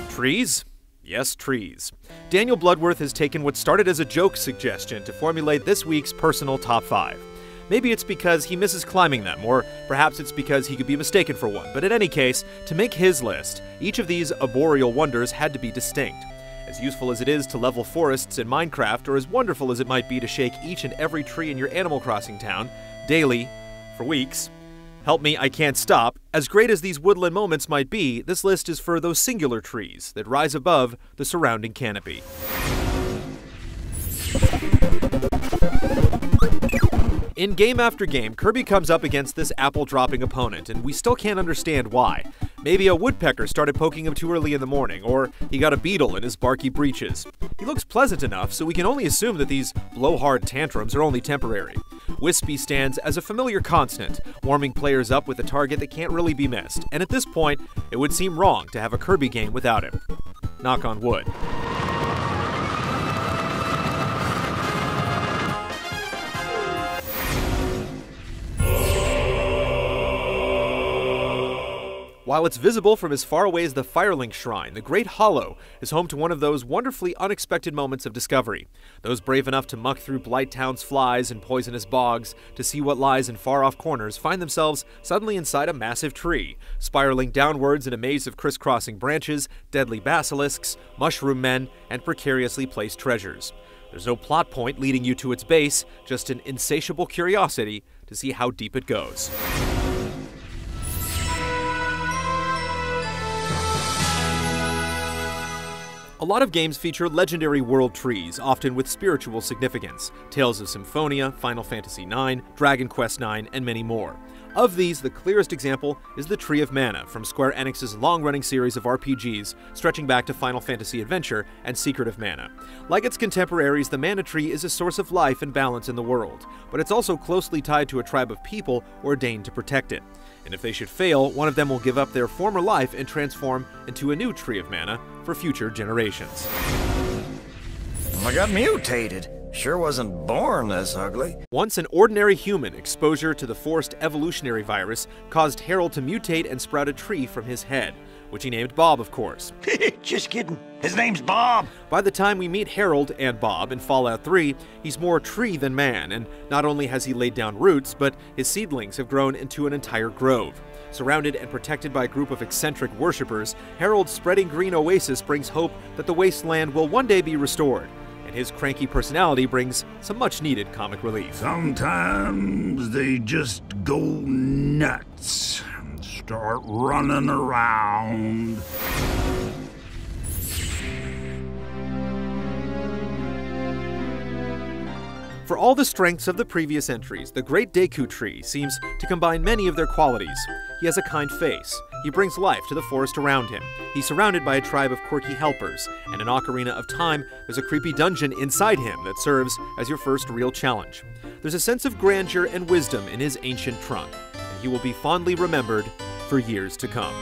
Trees? Yes, trees. Daniel Bloodworth has taken what started as a joke suggestion to formulate this week's personal top 5. Maybe it's because he misses climbing them, or perhaps it's because he could be mistaken for one, but in any case, to make his list, each of these arboreal wonders had to be distinct. As useful as it is to level forests in Minecraft, or as wonderful as it might be to shake each and every tree in your Animal Crossing town, daily, for weeks, help me, I can't stop. As great as these woodland moments might be, this list is for those singular trees that rise above the surrounding canopy. In game after game, Kirby comes up against this apple-dropping opponent, and we still can't understand why. Maybe a woodpecker started poking him too early in the morning, or he got a beetle in his barky breeches. He looks pleasant enough, so we can only assume that these blowhard tantrums are only temporary. Wispy stands as a familiar constant, warming players up with a target that can't really be missed, and at this point, it would seem wrong to have a Kirby game without him. Knock on wood. While it's visible from as far away as the Firelink Shrine, the Great Hollow is home to one of those wonderfully unexpected moments of discovery. Those brave enough to muck through Blighttown's flies and poisonous bogs to see what lies in far-off corners find themselves suddenly inside a massive tree, spiraling downwards in a maze of crisscrossing branches, deadly basilisks, mushroom men, and precariously placed treasures. There's no plot point leading you to its base, just an insatiable curiosity to see how deep it goes. A lot of games feature legendary world trees, often with spiritual significance. Tales of Symphonia, Final Fantasy IX, Dragon Quest IX, and many more. Of these, the clearest example is the Tree of Mana from Square Enix's long-running series of RPGs, stretching back to Final Fantasy Adventure and Secret of Mana. Like its contemporaries, the Mana Tree is a source of life and balance in the world, but it's also closely tied to a tribe of people ordained to protect it. And if they should fail, one of them will give up their former life and transform into a new Tree of Mana for future generations. I got mutated. Sure wasn't born this ugly. Once an ordinary human, exposure to the forced evolutionary virus caused Harold to mutate and sprout a tree from his head, which he named Bob, of course. Just kidding. His name's Bob. By the time we meet Harold and Bob in Fallout 3, he's more tree than man, and not only has he laid down roots, but his seedlings have grown into an entire grove. Surrounded and protected by a group of eccentric worshippers, Harold's spreading green oasis brings hope that the wasteland will one day be restored, and his cranky personality brings some much-needed comic relief. Sometimes they just go nuts and start running around. For all the strengths of the previous entries, the Great Deku Tree seems to combine many of their qualities. He has a kind face. He brings life to the forest around him. He's surrounded by a tribe of quirky helpers, and in Ocarina of Time, there's a creepy dungeon inside him that serves as your first real challenge. There's a sense of grandeur and wisdom in his ancient trunk, and he will be fondly remembered for years to come.